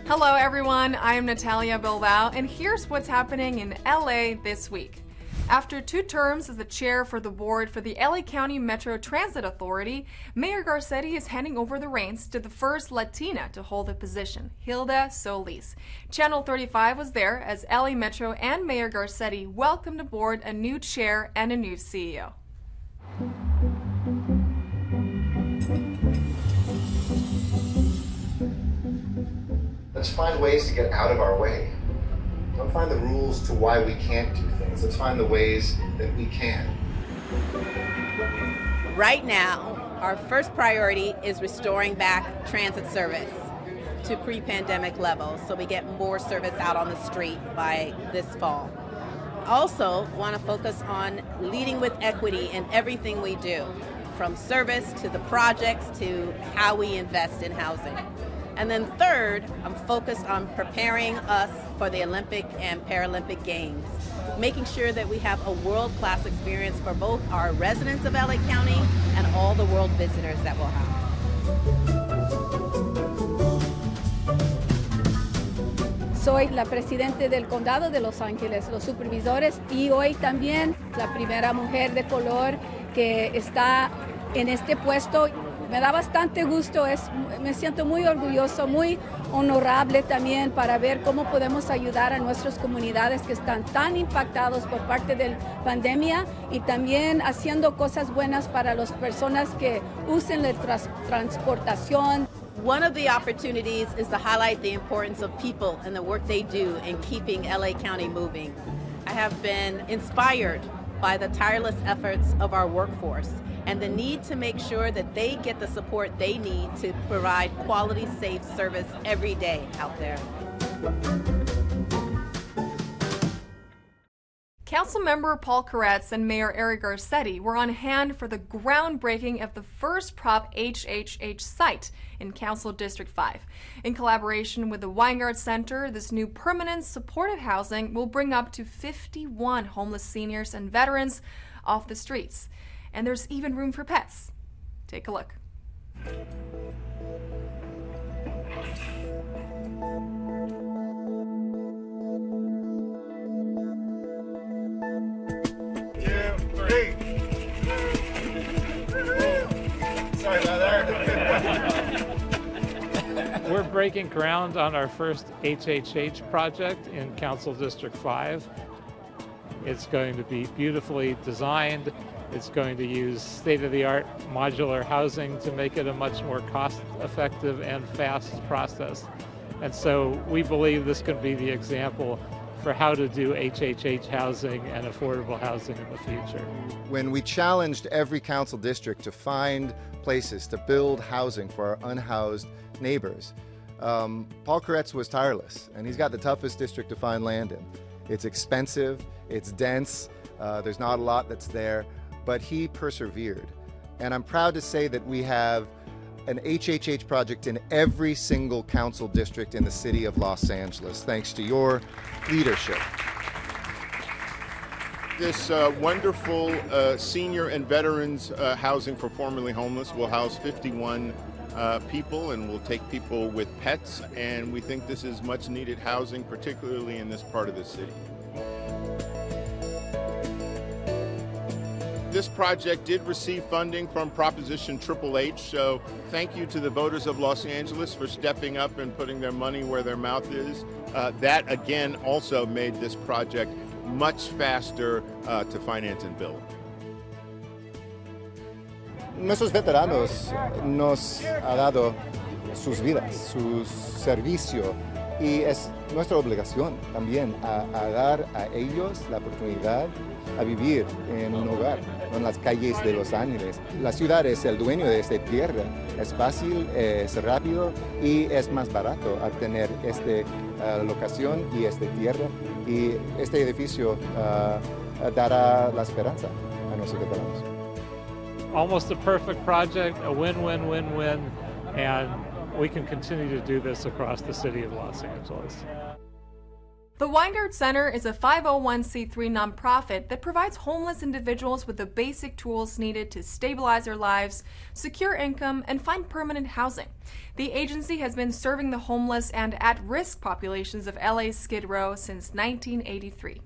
Hello everyone, I'm Natalia Bilbao, and here's what's happening in LA this week. After 2 terms as the chair for the board for the LA County Metro Transit Authority, Mayor Garcetti is handing over the reins to the first Latina to hold the position, Hilda Solis. Channel 35 was there as LA Metro and Mayor Garcetti welcomed aboard a new chair and a new CEO. Let's find ways to get out of our way. Don't find the rules to why we can't do things. Let's find the ways that we can. Right now, our first priority is restoring back transit service to pre-pandemic levels so we get more service out on the street by this fall. Also, want to focus on leading with equity in everything we do, from service to the projects to how we invest in housing. And then third, I'm focused on preparing us for the Olympic and Paralympic Games, making sure that we have a world-class experience for both our residents of LA County and all the world visitors that we'll have. Soy la presidente del Condado de Los Ángeles, los supervisores, y hoy también la primera mujer de color que está en este puesto. Me da bastante gusto, me siento muy orgulloso, muy honorable también para ver cómo podemos ayudar a nuestras comunidades que están tan impactados por parte de la pandemia y también haciendo cosas buenas para las personas que usen la transportación. One of the opportunities is to highlight the importance of people and the work they do in keeping LA County moving. I have been inspired by the tireless efforts of our workforce and the need to make sure that they get the support they need to provide quality, safe service every day out there. Councilmember Paul PEREZ and Mayor Eric Garcetti were on hand for the groundbreaking of the first prop HHH site in Council District 5. In collaboration with the Weingart Center, this new permanent supportive housing will bring up to 51 homeless seniors and veterans off the streets. And there's even room for pets. Take a look. Sorry about that. We're breaking ground on our first HHH project in Council District 5. It's going to be beautifully designed. It's going to use state-of-the-art modular housing to make it a much more cost-effective and fast process. And so we believe this can be the example for how to do HHH housing and affordable housing in the future. When we challenged every council district to find places to build housing for our unhoused neighbors, Paul PEREZ was tireless, and he's got the toughest district to find land in. It's expensive, it's dense, there's not a lot that's there, but he persevered. And I'm proud to say that we have an HHH project in every single council district in the city of Los Angeles, thanks to your leadership. This wonderful senior and veterans housing for formerly homeless will house 51 people and will take people with pets, and we think this is much needed housing, particularly in this part of the city. This project did receive funding from Proposition Triple H, so thank you to the voters of Los Angeles for stepping up and putting their money where their mouth is. That, again, also made this project much faster to finance and build. Nuestros veteranos nos ha dado sus vidas, su servicio, y es nuestra obligación también a dar a ellos la oportunidad a vivir en un hogar, en las calles de Los Ángeles. La ciudad es el dueño de esta tierra, es fácil, es rápido y es más barato al tener esta locación y esta tierra, y este edificio dará la esperanza a nuestros veteranos. Almost a perfect project, a win-win-win-win, and we can continue to do this across the city of Los Angeles. The Weingart Center is a 501c3 nonprofit that provides homeless individuals with the basic tools needed to stabilize their lives, secure income, and find permanent housing. The agency has been serving the homeless and at-risk populations of LA's Skid Row since 1983.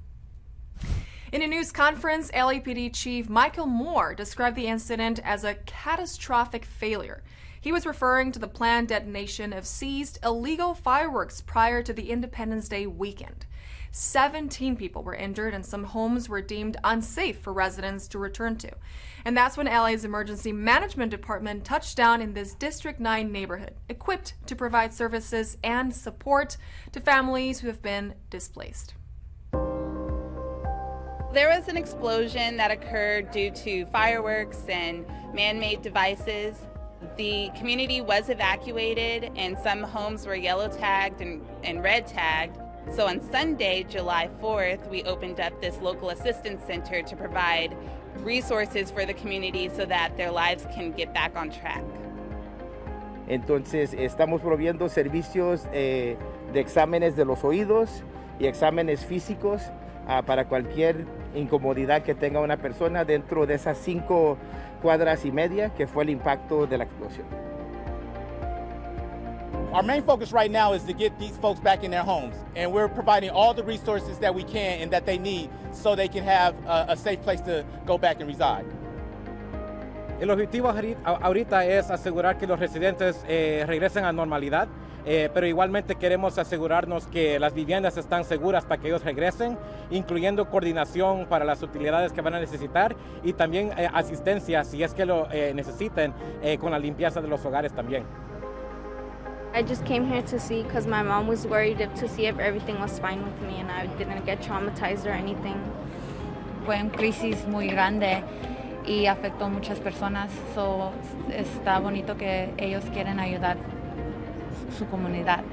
In a news conference, LAPD Chief Michael Moore described the incident as a catastrophic failure. He was referring to the planned detonation of seized illegal fireworks prior to the Independence Day weekend. 17 people were injured and some homes were deemed unsafe for residents to return to. And that's when LA's Emergency Management Department touched down in this District 9 neighborhood, equipped to provide services and support to families who have been displaced. There was an explosion that occurred due to fireworks and man-made devices. The community was evacuated and some homes were yellow tagged and red tagged. So on Sunday, July 4th, we opened up this local assistance center to provide resources for the community so that their lives can get back on track. Entonces, estamos proviendo servicios de exámenes de los oídos y exámenes físicos para cualquier incomodidad que tenga una persona dentro de esas 5 cuadras y media que fue el impacto de la explosión. Our main focus right now is to get these folks back in their homes, and we're providing all the resources that we can and that they need so they can have a safe place to go back and reside. El objetivo ahorita es asegurar que los residentes regresen a normalidad, pero igualmente queremos asegurarnos que las viviendas están seguras para que ellos regresen, incluyendo coordinación para las utilidades que van a necesitar y también asistencia si es que lo necesiten con la limpieza de los hogares también. I just came here to see because my mom was worried to see if everything was fine with me and I didn't get traumatized or anything. Fue una crisis muy grande y afectó a muchas personas, so está bonito que ellos quieren ayudar su comunidad.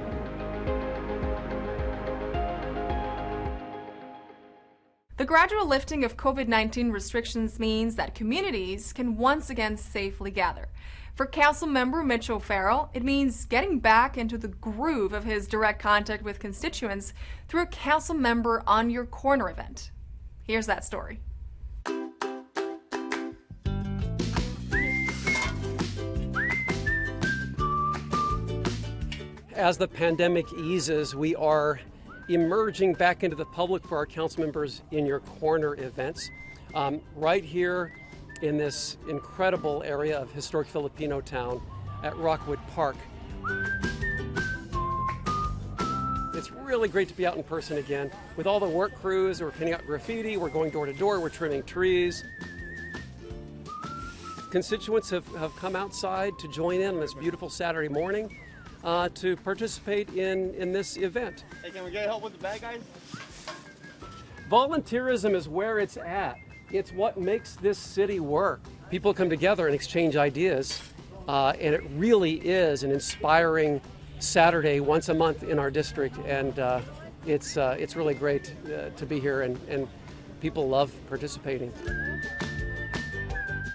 The gradual lifting of COVID-19 restrictions means that communities can once again safely gather. For Councilmember Mitch, it means getting back into the groove of his direct contact with constituents through a Councilmember on Your Corner event. Here's that story. As the pandemic eases, we are emerging back into the public for our council members in your corner events. Right here in this incredible area of historic Filipino town at Rockwood Park. It's really great to be out in person again. With all the work crews, we're painting out graffiti, we're going door to door, we're trimming trees. Constituents have come outside to join in on this beautiful Saturday morning to participate in this event. Hey, can we get help with the bag, guys? Volunteerism is where it's at. It's what makes this city work. People come together and exchange ideas, and it really is an inspiring Saturday once a month in our district, and it's really great to be here, and people love participating.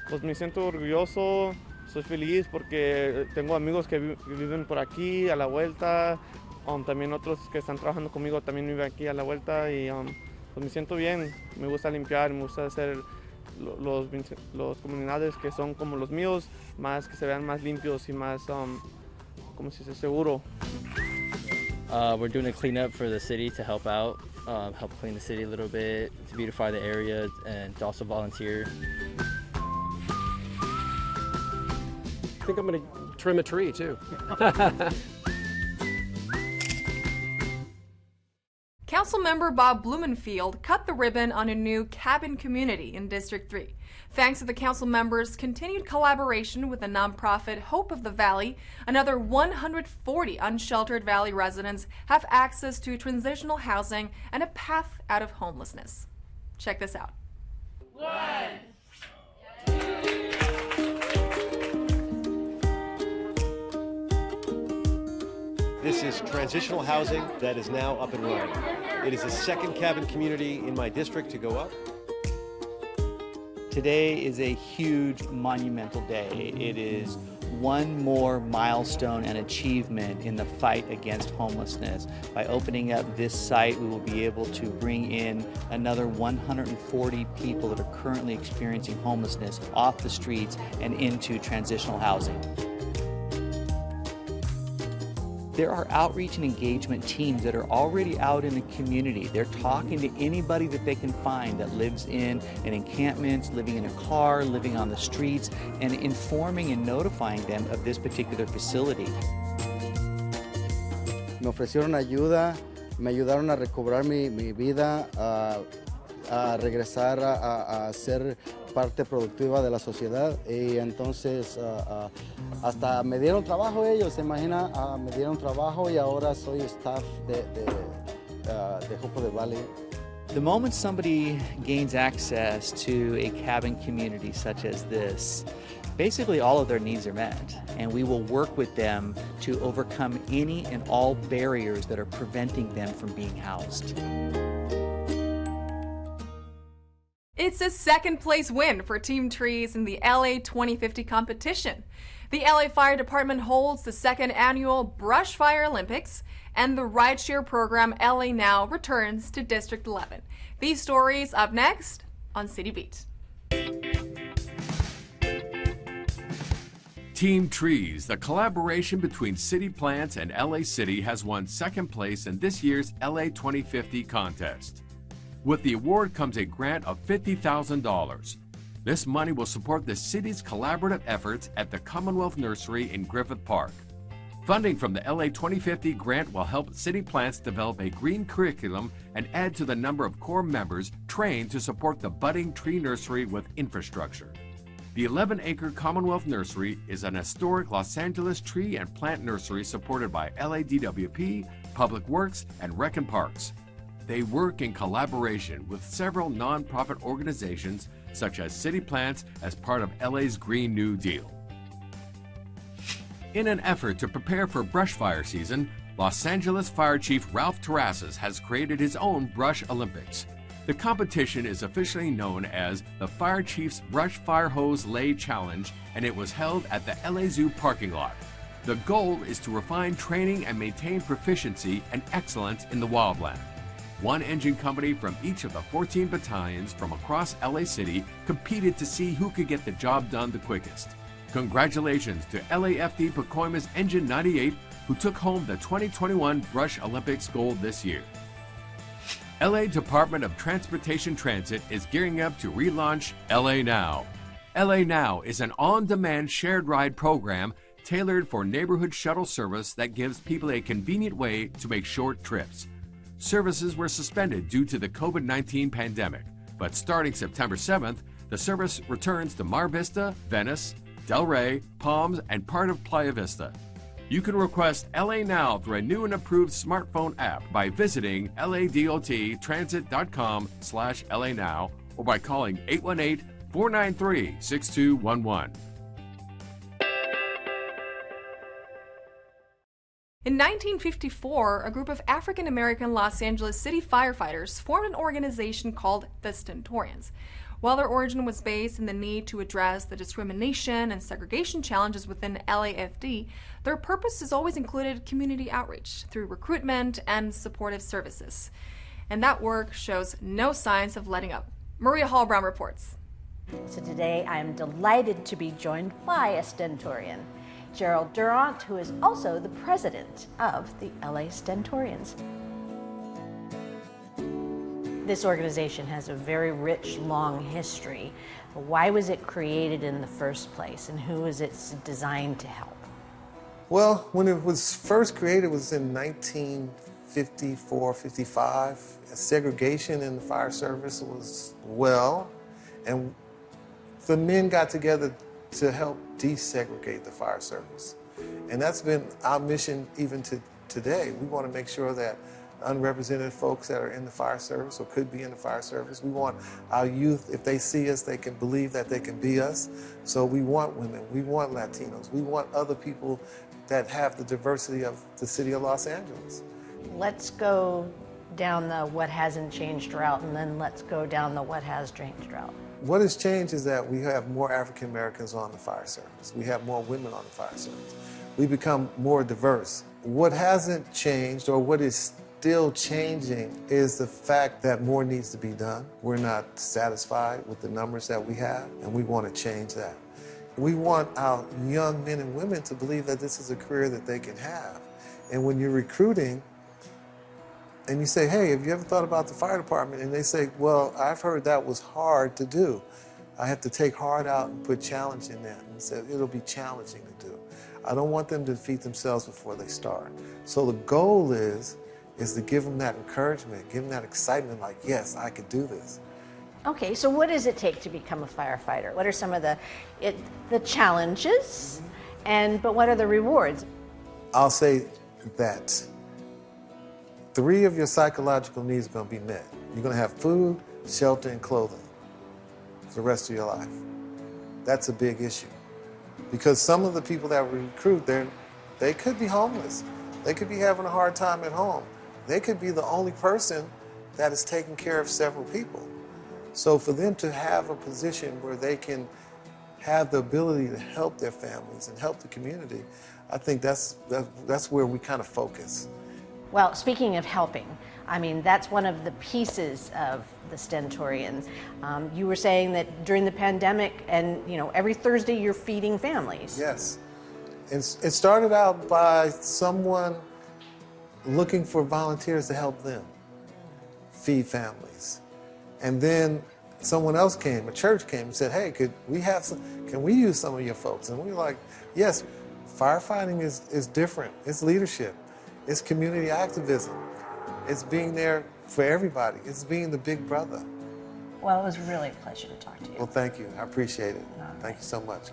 Pues me siento orgulloso, soy feliz porque tengo amigos que viven por aquí a la vuelta, también otros que están trabajando conmigo también viven aquí a la vuelta y pues me siento bien, me gusta limpiar, me gusta hacer los comunidades que son como los míos, más que se vean más limpios y más, como si se seguro. We're doing a cleanup for the city to help out, help clean the city a little bit, to beautify the area, and to also volunteer. I think I'm going to trim a tree too. Councilmember Bob Blumenfield cut the ribbon on a new cabin community in District 3. Thanks to the council members' continued collaboration with the nonprofit Hope of the Valley, another 140 unsheltered Valley residents have access to transitional housing and a path out of homelessness. Check this out. 1, 2. This is transitional housing that is now up and running. It is the second cabin community in my district to go up. Today is a huge, monumental day. It is one more milestone and achievement in the fight against homelessness. By opening up this site, we will be able to bring in another 140 people that are currently experiencing homelessness off the streets and into transitional housing. There are outreach and engagement teams that are already out in the community. They're talking to anybody that they can find that lives in an encampment, living in a car, living on the streets, and informing and notifying them of this particular facility. Me ofrecieron ayuda, me ayudaron a recobrar mi vida, a regresar a ser parte productiva de la sociedad, y entonces hasta me dieron trabajo ellos, se imagina, me dieron trabajo y ahora soy staff de Hope of the Valley. The moment somebody gains access to a cabin community such as this, basically all of their needs are met, and we will work with them to overcome any and all barriers that are preventing them from being housed. It's a second-place win for Team Trees in the LA 2050 competition. The LA Fire Department holds the second annual Brush Fire Olympics, and the rideshare program LA Now returns to District 11. These stories up next on City Beat. Team Trees, the collaboration between city plants and LA City, has won second place in this year's LA 2050 contest. With the award comes a grant of $50,000. This money will support the city's collaborative efforts at the Commonwealth Nursery in Griffith Park. Funding from the LA 2050 grant will help city plants develop a green curriculum and add to the number of core members trained to support the budding tree nursery with infrastructure. The 11-acre Commonwealth Nursery is an historic Los Angeles tree and plant nursery supported by LADWP, Public Works, and Rec and Parks. They work in collaboration with several nonprofit organizations such as City Plants as part of LA's Green New Deal. In an effort to prepare for brush fire season, Los Angeles Fire Chief Ralph Terrazas has created his own Brush Olympics. The competition is officially known as the Fire Chief's Brush Fire Hose Lay Challenge, and it was held at the LA Zoo parking lot. The goal is to refine training and maintain proficiency and excellence in the wildland. One engine company from each of the 14 battalions from across LA City competed to see who could get the job done the quickest. Congratulations to LAFD Pacoima's Engine 98, who took home the 2021 Brush Olympics gold this year. LA Department of Transportation Transit is gearing up to relaunch LA Now. LA Now is an on-demand shared ride program tailored for neighborhood shuttle service that gives people a convenient way to make short trips. Services were suspended due to the COVID-19 pandemic, but starting September 7th, the service returns to Mar Vista, Venice, Delray, Palms, and part of Playa Vista. You can request LA Now through a new and improved smartphone app by visiting ladottransit.com/LA Now or by calling 818-493-6211. In 1954, a group of African-American Los Angeles City firefighters formed an organization called the Stentorians. While their origin was based in the need to address the discrimination and segregation challenges within LAFD, their purpose has always included community outreach through recruitment and supportive services. And that work shows no signs of letting up. Maria Hall-Brown reports. So today I am delighted to be joined by a Stentorian, Gerald Durant, who is also the president of the LA Stentorians. This organization has a very rich, long history. Why was it created in the first place, and who is it designed to help? Well, when it was first created, it was in 1954, 55. Segregation in the fire service was and the men got together to help desegregate the fire service. And that's been our mission even to today. We want to make sure that unrepresented folks that are in the fire service or could be in the fire service, we want our youth, if they see us, they can believe that they can be us. So we want women, we want Latinos, we want other people that have the diversity of the city of Los Angeles. Let's go down the what hasn't changed route, and then let's go down the what has changed route. what has changed is that we have more African Americans on the fire service. We have more women on the fire service. We become more diverse. What hasn't changed, or what is still changing, is the fact that more needs to be done. We're not satisfied with the numbers that we have, and we want to change that. We want our young men and women to believe that this is a career that they can have. And when you're recruiting, and you say, hey, have you ever thought about the fire department? And they say, well, I've heard that was hard to do. I have to take hard out and put challenge in that. And say, it'll be challenging to do. I don't want them to defeat themselves before they start. So the goal is to give them that encouragement, give them that excitement, like, yes, I could do this. Okay, so what does it take to become a firefighter? What are some of the challenges, but what are the rewards? I'll say that 3 of your psychological needs are going to be met. You're going to have food, shelter, and clothing for the rest of your life. That's a big issue. Because some of the people that we recruit, they could be homeless. They could be having a hard time at home. They could be the only person that is taking care of several people. So for them to have a position where they can have the ability to help their families and help the community, I think that's where we kind of focus. Well, speaking of helping, I mean, that's one of the pieces of the Stentorians. You were saying that during the pandemic, and every Thursday you're feeding families. Yes. It started out by someone looking for volunteers to help them feed families. And then someone else came, a church came and said, hey, can we use some of your folks? And we were like, yes, firefighting is different. It's leadership. It's community activism. It's being there for everybody. It's being the big brother. Well, it was really a pleasure to talk to you. Well, thank you. I appreciate it. Thank you so much.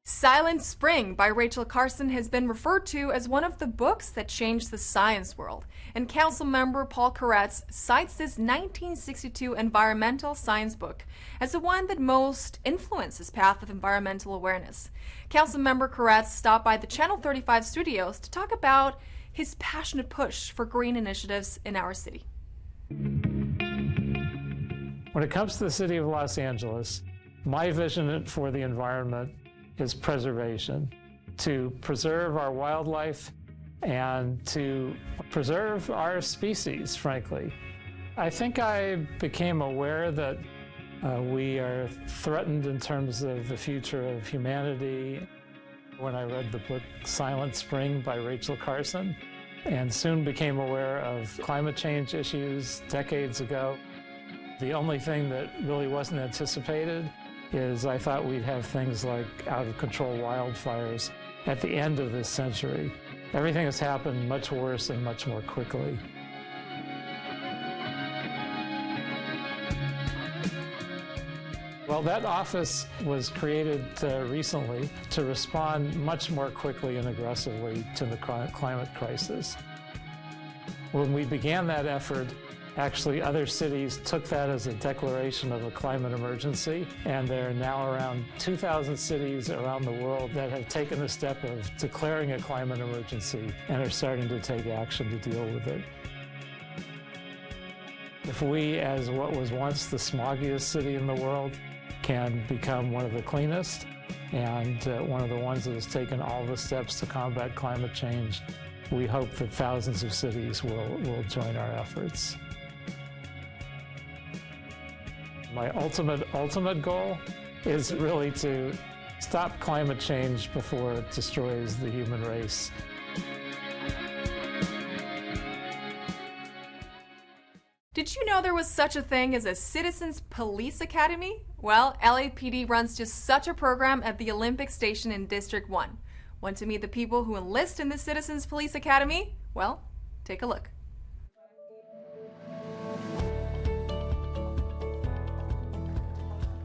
Silent Spring by Rachel Carson has been referred to as one of the books that changed the science world, and Councilmember Paul PEREZ cites this 1962 environmental science book as the one that most influenced his path of environmental awareness. Councilmember PEREZ stopped by the Channel 35 studios to talk about his passionate push for green initiatives in our city. When it comes to the city of Los Angeles, my vision for the environment is preservation, to preserve our wildlife and to preserve our species, frankly. I think I became aware that we are threatened in terms of the future of humanity when I read the book Silent Spring by Rachel Carson, and soon became aware of climate change issues decades ago. The only thing that really wasn't anticipated is I thought we'd have things like out-of-control wildfires at the end of this century. Everything has happened much worse and much more quickly. Well, that office was created recently to respond much more quickly and aggressively to the climate crisis. When we began that effort, actually, other cities took that as a declaration of a climate emergency, and there are now around 2,000 cities around the world that have taken the step of declaring a climate emergency and are starting to take action to deal with it. If we, as what was once the smoggiest city in the world, can become one of the cleanest and one of the ones that has taken all the steps to combat climate change, we hope that thousands of cities will join our efforts. My ultimate goal is really to stop climate change before it destroys the human race. Did you know there was such a thing as a Citizens Police Academy? Well, LAPD runs just such a program at the Olympic Station in District 1. Want to meet the people who enlist in the Citizens Police Academy? Well, take a look.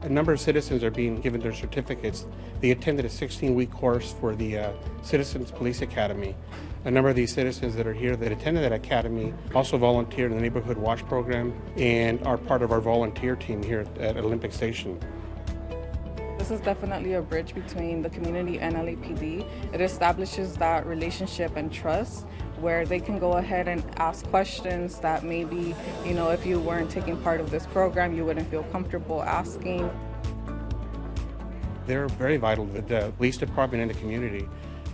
A number of citizens are being given their certificates. They attended a 16-week course for the Citizens Police Academy. A number of these citizens that are here that attended that academy also volunteer in the Neighborhood Watch program and are part of our volunteer team here at Olympic Station. This This is definitely a bridge between the community and LAPD. It establishes that relationship and trust where they can go ahead and ask questions that maybe, if you weren't taking part of this program, you wouldn't feel comfortable asking. They're very vital, the police department and the community.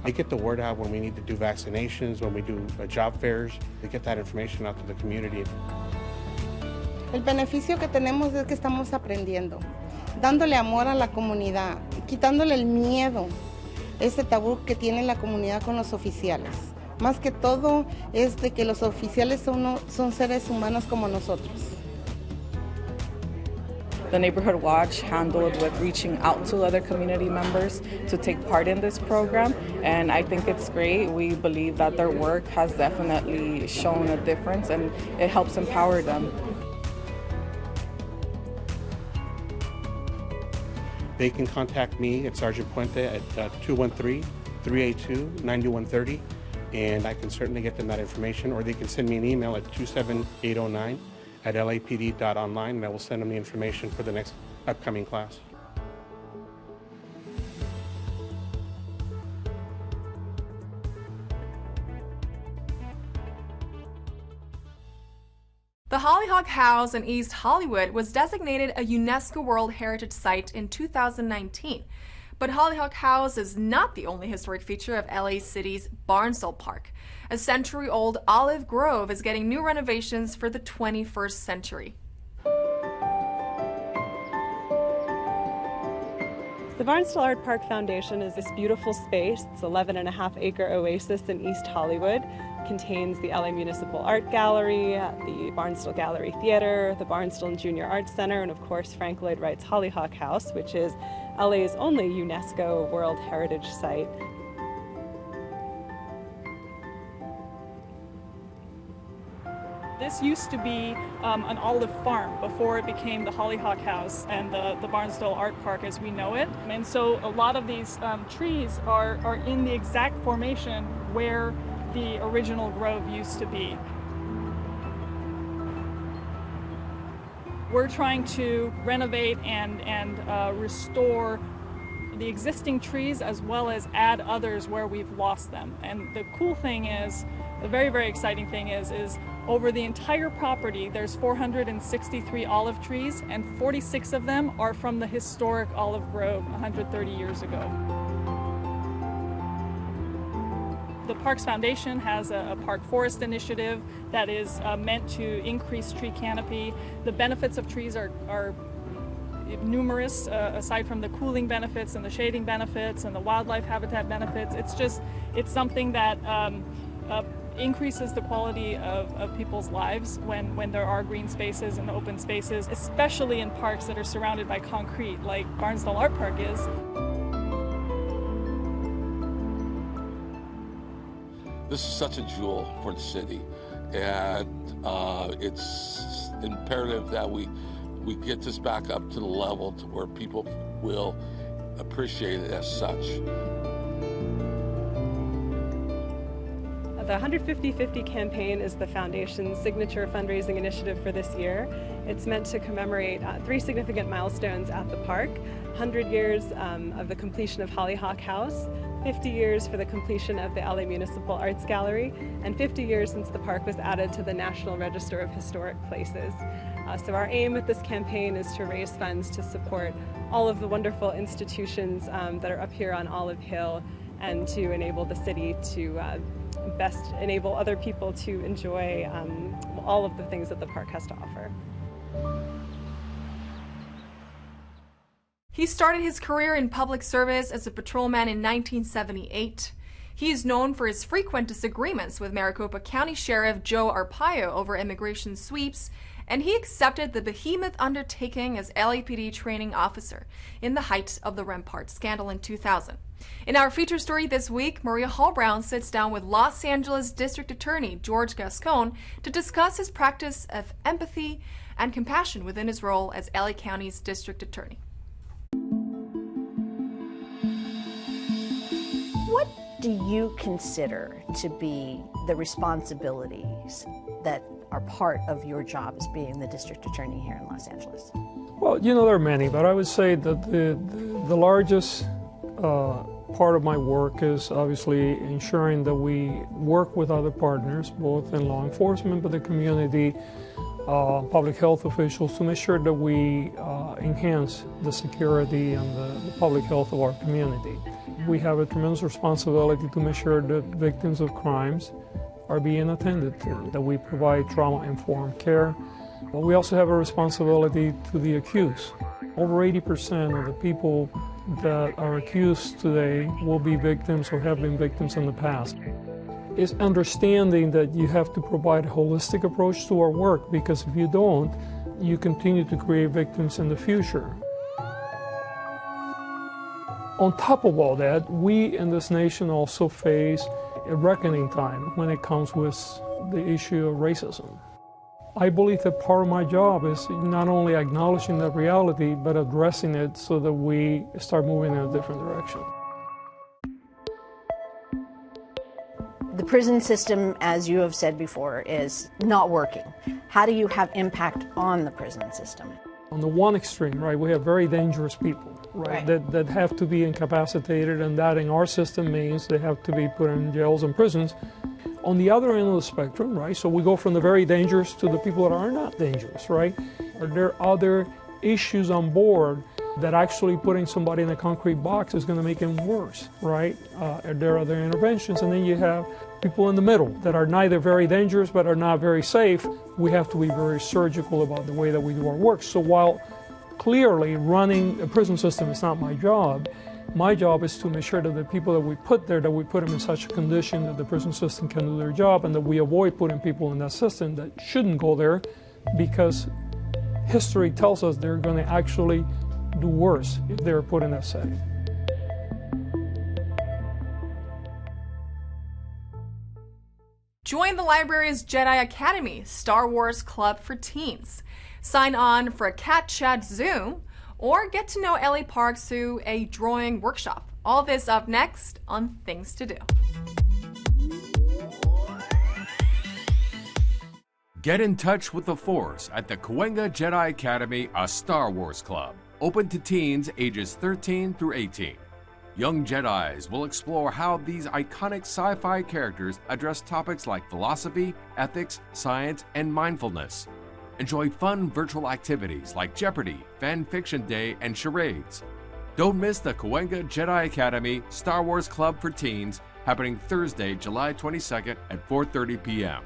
They get the word out when we need to do vaccinations, when we do job fairs. They get that information out to the community. El beneficio que tenemos es que estamos aprendiendo, dándole amor a la comunidad, quitándole el miedo, ese tabú que tiene la comunidad con los oficiales. Más que todo es de que los oficiales son seres humanos como nosotros. The Neighborhood Watch handled with reaching out to other community members to take part in this program, and I think it's great. We believe that their work has definitely shown a difference and it helps empower them. They can contact me at Sergeant Puente at 213-382-9130, and I can certainly get them that information, or they can send me an email at 27809@lapd.online, and I will send them the information for the next upcoming class. The Hollyhock House in East Hollywood was designated a UNESCO World Heritage Site in 2019. But Hollyhock House is not the only historic feature of LA City's Barnsdall Park. A century-old olive grove is getting new renovations for the 21st century. The Barnsdall Art Park Foundation is this beautiful space. It's an 11.5-acre oasis in East Hollywood. It contains the LA Municipal Art Gallery, the Barnsdall Gallery Theater, the Barnsdall and Junior Arts Center, and of course Frank Lloyd Wright's Hollyhock House, which is LA's only UNESCO World Heritage Site. This used to be an olive farm before it became the Hollyhock House and the Barnsdall Art Park as we know it. And so a lot of these trees are in the exact formation where the original grove used to be. We're trying to renovate and restore the existing trees as well as add others where we've lost them. And the cool thing is, the very, very exciting thing is over the entire property, there's 463 olive trees, and 46 of them are from the historic olive grove 130 years ago. The Parks Foundation has a park forest initiative that is meant to increase tree canopy. The benefits of trees are numerous, aside from the cooling benefits and the shading benefits and the wildlife habitat benefits. It's something that increases the quality of people's lives when there are green spaces and open spaces, especially in parks that are surrounded by concrete like Barnsdall Art Park is. This is such a jewel for the city, and it's imperative that we get this back up to the level to where people will appreciate it as such. The 150-50 campaign is the Foundation's signature fundraising initiative for this year. It's meant to commemorate 3 significant milestones at the park: 100 years of the completion of Hollyhock House, 50 years for the completion of the LA Municipal Arts Gallery, and 50 years since the park was added to the National Register of Historic Places. So our aim with this campaign is to raise funds to support all of the wonderful institutions that are up here on Olive Hill, and to enable the city to best enable other people to enjoy all of the things that the park has to offer. He started his career in public service as a patrolman in 1978. He is known for his frequent disagreements with Maricopa County Sheriff Joe Arpaio over immigration sweeps, and he accepted the behemoth undertaking as LAPD training officer in the height of the Rampart scandal in 2000. In our feature story this week, Maria Hall-Brown sits down with Los Angeles District Attorney George Gascon to discuss his practice of empathy and compassion within his role as LA County's District Attorney. What do you consider to be the responsibilities that are part of your job as being the district attorney here in Los Angeles? Well, there are many, but I would say that the The largest part of my work is obviously ensuring that we work with other partners, both in law enforcement, but the community, public health officials, to make sure that we enhance the security and the public health of our community. We have a tremendous responsibility to make sure that victims of crimes are being attended to, that we provide trauma-informed care. But we also have a responsibility to the accused. Over 80% of the people that are accused today will be victims or have been victims in the past. It's understanding that you have to provide a holistic approach to our work, because if you don't, you continue to create victims in the future. On top of all that, we in this nation also face a reckoning time when it comes with the issue of racism. I believe that part of my job is not only acknowledging that reality, but addressing it so that we start moving in a different direction. The prison system, as you have said before, is not working. How do you have impact on the prison system? On the one extreme, right, we have very dangerous people, right, that have to be incapacitated, and that in our system means they have to be put in jails and prisons. On the other end of the spectrum, right, so we go from the very dangerous to the people that are not dangerous, right? Are there other issues on board that actually putting somebody in a concrete box is going to make them worse, right? Are there other interventions? And then you have people in the middle that are neither very dangerous but are not very safe. We have to be very surgical about the way that we do our work. So while clearly running a prison system is not my job is to make sure that the people that we put there, that we put them in such a condition that the prison system can do their job, and that we avoid putting people in that system that shouldn't go there, because history tells us they're going to actually do worse if they're put in that setting. Join the library's Jedi Academy Star Wars Club for Teens. Sign on for a Cat Chat Zoom, or get to know LA Parks through a drawing workshop. All this up next on Things to Do. Get in touch with the Force at the Cahuenga Jedi Academy, a Star Wars club, open to teens ages 13 through 18. Young Jedis will explore how these iconic sci-fi characters address topics like philosophy, ethics, science, and mindfulness. Enjoy fun virtual activities like Jeopardy, Fan Fiction Day, and charades. Don't miss the Cahuenga Jedi Academy Star Wars Club for Teens, happening Thursday, July 22nd at 4:30 p.m.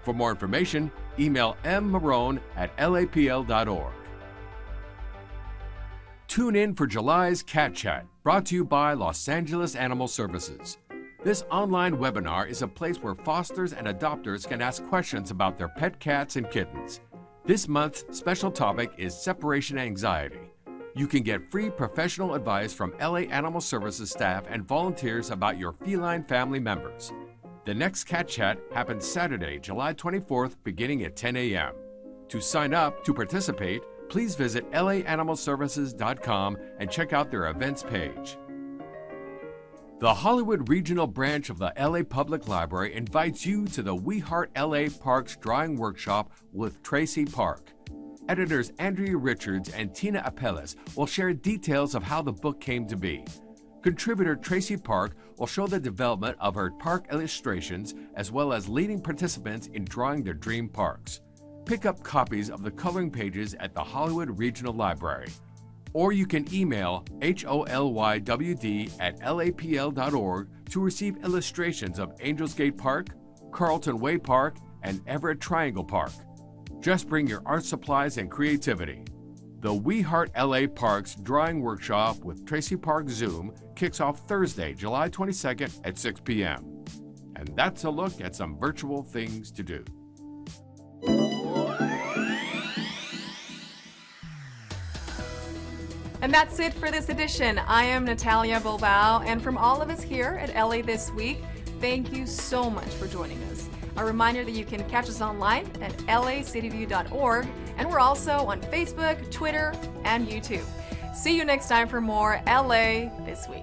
For more information, email mmarone@lapl.org. Tune in for July's Cat Chat, brought to you by Los Angeles Animal Services. This online webinar is a place where fosters and adopters can ask questions about their pet cats and kittens. This month's special topic is separation anxiety. You can get free professional advice from LA Animal Services staff and volunteers about your feline family members. The next Cat Chat happens Saturday, July 24th, beginning at 10 a.m. To sign up to participate, please visit laanimalservices.com and check out their events page. The Hollywood Regional Branch of the LA Public Library invites you to the We Heart LA Parks Drawing Workshop with Tracy Park. Editors Andrea Richards and Tina Apelles will share details of how the book came to be. Contributor Tracy Park will show the development of her park illustrations, as well as leading participants in drawing their dream parks. Pick up copies of the coloring pages at the Hollywood Regional Library. Or you can email holywd@lapl.org to receive illustrations of Angels Gate Park, Carlton Way Park, and Everett Triangle Park. Just bring your art supplies and creativity. The We Heart LA Parks Drawing Workshop with Tracy Park Zoom kicks off Thursday, July 22nd at 6 p.m. And that's a look at some virtual things to do. And that's it for this edition. I am Natalia Bilbao, and from all of us here at LA This Week, thank you so much for joining us. A reminder that you can catch us online at lacityview.org, and we're also on Facebook, Twitter, and YouTube. See you next time for more LA This Week.